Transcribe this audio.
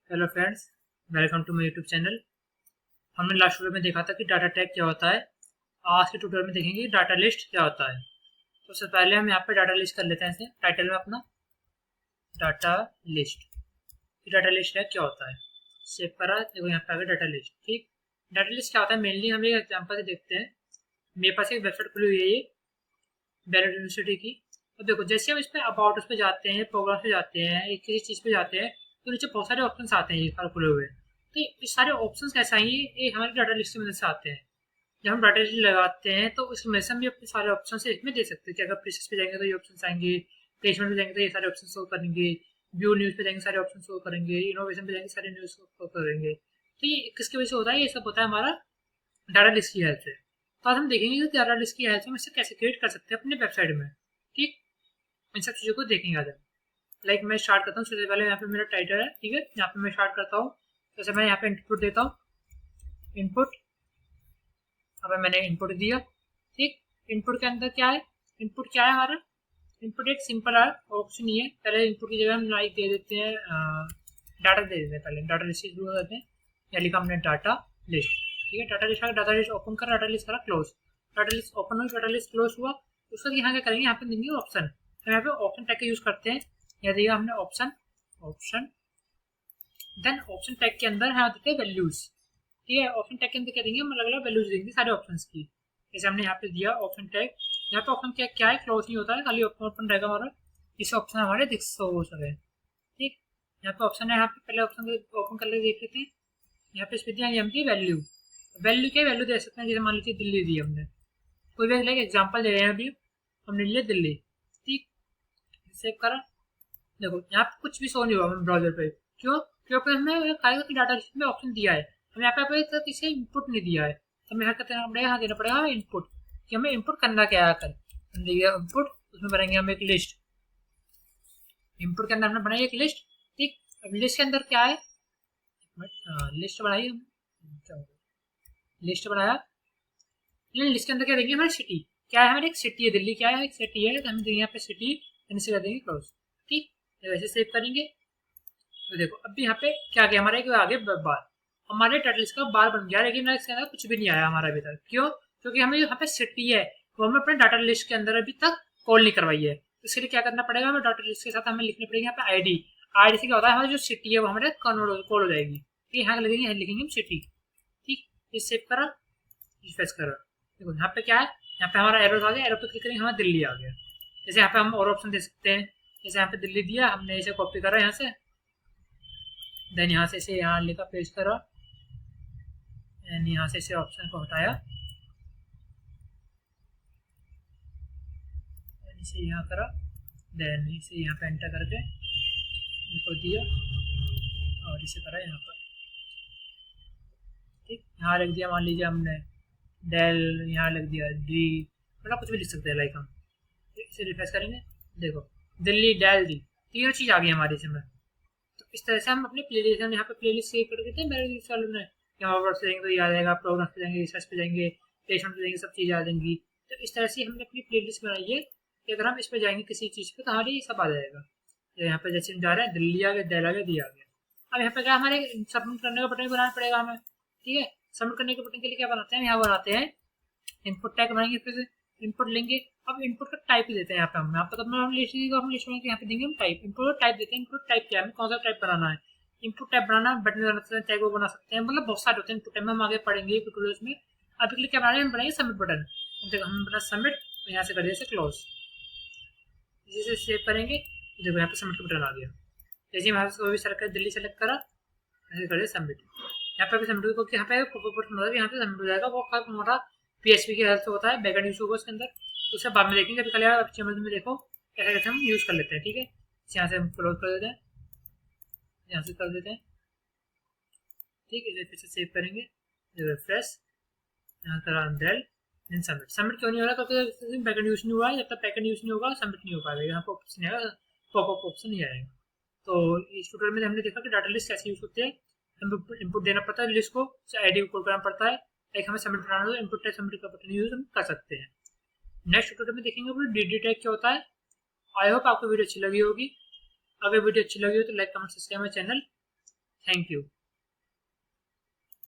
Hello friends, welcome to my YouTube channel. हमने last video में देखा था कि डाटा टाइप क्या होता है। आज के ट्यूटोरियल में देखेंगे कि डाटा लिस्ट क्या होता है। तो सबसे पहले हम यहाँ पे डाटा लिस्ट कर लेते हैं, ऐसे टाइटल में अपना डाटा लिस्ट। डाटा लिस्ट है क्या होता है, सेव करा, देखो यहाँ पे आ गया डाटा लिस्ट। ठीक, डाटा लिस्ट क्या होता है, मेनली हम एक एग्जाम्पल से देखते हैं। मेरे पास एक वेबसाइट खुली हुई है, ये बैरड यूनिवर्सिटी की। तो देखो, जैसे हम इस पर अबाउट उस पर जाते हैं, प्रोग्राम पे जाते हैं, एक किसी चीज़ पे जाते हैं, तो नीचे बहुत सारे ऑप्शंस आते हैं ये सारे खुले हुए। तो ये सारे ऑप्शंस कैसे आएंगे, ये हमारे डाटा लिस्ट की मदद से आते हैं। जब हम डाटा लिस्ट लगाते हैं तो उसकी मदद से हम भी अपने सारे ऑप्शन इसमें दे सकते हैं कि अगर प्रीसेस पे जाएंगे तो ये ऑप्शन आएंगे, प्लेसमेंट पे जाएंगे तो ये सारे ऑप्शन शो करेंगे, व्यू न्यूज़ पे जाएंगे सारे ऑप्शन शो करेंगे, इनोवेशन पे जाएंगे सारे न्यूज़ शो करेंगे। तो ये किसकी वजह से होता है, ये सब होता है हमारा डाटा लिस्ट की हेल्प से। तो आज हम देखेंगे कि डाटा लिस्ट की हेल्प से हम इसे कैसे क्रिएट कर सकते हैं अपने वेबसाइट में। ठीक, इन सब चीज़ों को देखेंगे आज। लाइक मैं स्टार्ट करता हूँ, सबसे पहले यहाँ पे मेरा टाइटल है, ठीक है, यहाँ पे मैं स्टार्ट करता हूँ। जैसे मैं यहाँ पे इनपुट देता हूँ, इनपुट। अब मैंने इनपुट दिया। ठीक, इनपुट के अंदर क्या है, इनपुट क्या है हमारा, इनपुट एक सिंपल ऑप्शन ही है। पहले इनपुट की जगह हम लाइक दे देते हैं, डाटा दे देते हैं। पहले डाटा लिस्ट शुरू करते हैं, या लिखा हमने डाटा लिस्ट। ठीक है, डाटा लिस्ट ओपन कर, डाटा लिस्ट करा क्लोज। डाटा लिस्ट ओपन हुई, डाटा लिस्ट क्लोज हुआ। उसके बाद यहाँ क्या करेंगे, यहाँ पे देंगे ऑप्शन। हम यहाँ पे ऑप्शन टैग का यूज करते हैं। यहाँ दिया हमने option, option, then option tag के अंदर यहाँ देते हैं वैल्यूज। ठीक है, ऑप्शन टैग के अंदर क्या देंगे, हम अलग अलग वैल्यूज देंगे सारे ऑप्शंस की। जैसे हमने यहाँ पे दिया ऑप्शन टैग, यहाँ पे ऑप्शन टैग क्या है, क्लोज नहीं होता है, खाली ओपन ओपन रहेगा हमारा। इस ऑप्शन हमारे दिख हो सके। ठीक, यहाँ पे ऑप्शन है, यहाँ पे पहले ऑप्शन ओपन कर ले देख लेते हैं। यहाँ पे इस पे दिया हमने वैल्यू। वैल्यू क्या वैल्यू दे सकते हैं, जैसे मान लीजिए दिल्ली दी हमने, कोई भी लाइक एग्जाम्पल दे रहे हैं अभी, हमने लिया दिल्ली। ठीक, सेव करा। देखो यहाँ पे कुछ भी शो नहीं हुआ हमें ब्राउजर पे। क्यों, क्योंकि हमने डाटा लिस्ट में ऑप्शन दिया है, हम यहाँ पे तक इसे इनपुट नहीं दिया है। तो हमें यहाँ करना पड़ेगा, यहाँ देना पड़ेगा इनपुट, कि हमें इनपुट करना क्या है आकर। हम देंगे इनपुट, उसमें बनाएंगे हम एक लिस्ट। इनपुट के अंदर हमने बनाई एक लिस्ट। ठीक, अब लिस्ट के अंदर क्या है, लिस्ट बनाई हम, क्या लिस्ट बनाया, लिस्ट के अंदर क्या देंगे, हमारी सिटी क्या है, हमारी एक सिटी है दिल्ली, क्या है एक सिटी है, तो हम देंगे यहाँ पे सिटी, से कर देंगे क्लोज। ठीक, वैसे सेव करेंगे। तो देखो अब यहाँ पे क्या गया, हमारे आगे बार, हमारे टाइटल्स का बार बन गया, लेकिन इसके अंदर कुछ भी नहीं आया हमारा अभी तक। क्यों, क्योंकि हमें यहाँ पे सिटी है, वो हमें अपने डाटा लिस्ट के अंदर अभी तक कॉल नहीं करवाई है। इसके लिए क्या करना पड़ेगा, हमें डाटा लिस्ट के साथ हमें लिखनी पड़ेगी यहाँ पे आईडी। आईडी से क्या होता है, हमारी जो सिटी है वो हमारे कॉल हो जाएगी। ठीक, यहाँ लिखेंगे, लिखेंगे हम सिटी। ठीक, ये सेव करा, रिफ्रेश करा। देखो यहाँ पे क्या है, यहाँ पे हमारा एरो आ गया, एरो पे क्लिक करेंगे हमारा दिल्ली आ गया। जैसे यहाँ पे हम और ऑप्शन दे सकते हैं, जैसे यहाँ पे दिल्ली दिया हमने, इसे कॉपी करा यहाँ से, देन यहाँ से इसे यहाँ लिखा पेस्ट करा, एंड यहाँ से इसे ऑप्शन को हटाया, इसे यहाँ करा, देन इसे यहाँ पे एंटर करके इसको दिया, और इसे करा यहाँ पर। ठीक, यहाँ लिख दिया, मान लीजिए हमने डेल, यहाँ लिख दिया डी, मतलब कुछ भी लिख सकते हैं लाइक हम। इसे रिफ्रेश करेंगे, देखो दिल्ली डेल डी, तीनों चीज़ आ गई हमारी इसमें। तो इस तरह से हम अपने प्ले लिस्ट, हम यहाँ पे प्ले लिस्ट सेव कर देते हैं मेरे लिस्ट वालों ने। यहाँ वर्ड से जाएंगे तो याद आएगा, प्रोग्राम पे जाएंगे, रिसर्च पे जाएंगे, प्लेसमेंट पे जाएंगे, सब चीज़ आ जाएंगी। तो इस तरह से हमने अपनी प्ले लिस्ट बनाई है कि अगर हम इस पर जाएंगे किसी चीज़ पे तो हमारी सब आ जाएगा। तो यहाँ पे जैसे हम जा रहे हैं, दिल्ली आ गया, डेल आ गया, डी आ गया। अब यहाँ पे क्या, हमारे सबमिट करने का बटन बनाना पड़ेगा हमें। ठीक है, सबमिट करने के बटन के लिए क्या बनाते हैं, यहाँ बनाते हैं इनपुट टैग बनाएंगे, फिर से इनपुट लेंगे। अब इनपुट का टाइप देते हैं यहाँ पे, हम यहाँ पे हम लिस्ट हम लिस्ट में यहाँ पे देंगे हम टाइप, इनपुट टाइप देते हैं। इनपुट टाइप क्या है, कौन सा टाइप बनाना है, इनपुट टाइप बनाना, बटन बना सकते हैं, टैग वो बना सकते हैं, मतलब बहुत सारे होते हैं इनपुट टाइप में, हम आगे पढ़ेंगे ट्यूटोरियल्स में। अभी के लिए क्या बना रहे हैं, हम बनाएंगे सबमिट बटन। देखो हम बना सबमिट, यहाँ से कर दिया क्लोज, इसी से सेव करेंगे। देखो यहाँ पे सबमिट का बटन आ गया। जैसे हम कोई भी सेलेक्ट कर, दिल्ली सेलेक्ट करा, ऐसे कर दिया सबमिट। यहाँ पे सबमिट को यहाँ पे बटन होता है, यहाँ पे सबमिट हो जाएगा। वो हमारा PHP की हेल्प से होता है, बैकएंड यूज होगा उसके अंदर, तो उसे बाद में देखेंगे। अभी खाली आप HTML में देखो कैसे कैसे हम यूज़ कर लेते हैं। ठीक है, यहाँ से हम क्लोज कर देते हैं, यहाँ से कर देते हैं। ठीक है, फिर से सेव करेंगे, रिफ्रेश, यहाँ करा डेल, देन सबमिट। सबमिट क्यों नहीं हो रहा, क्योंकि बैकएंड यूज नहीं हुआ है। जब तक बैकएंड यूज नहीं होगा सबमिट नहीं हो पाएगा, यहाँ पर ऑप्शन आएगा, पॉपअप ऑप्शन नहीं आएगा। तो इस ट्यूटोरियल में हमने देखा कि डाटा लिस्ट कैसे यूज होती है। इनपुट देना पड़ता है लिस्ट को, आईडी को कॉल करना पड़ता है, लाइक हमें सबमिट कराना हो, इनपुट टाइप सबमिट का बटन यूज हम कर सकते हैं। नेक्स्ट ट्यूटोरियल में देखेंगे फिर DD टैग क्या होता है। आई होप आपको वीडियो अच्छी लगी होगी। अगर वीडियो अच्छी लगी हो तो like comment subscribe my channel. Thank you.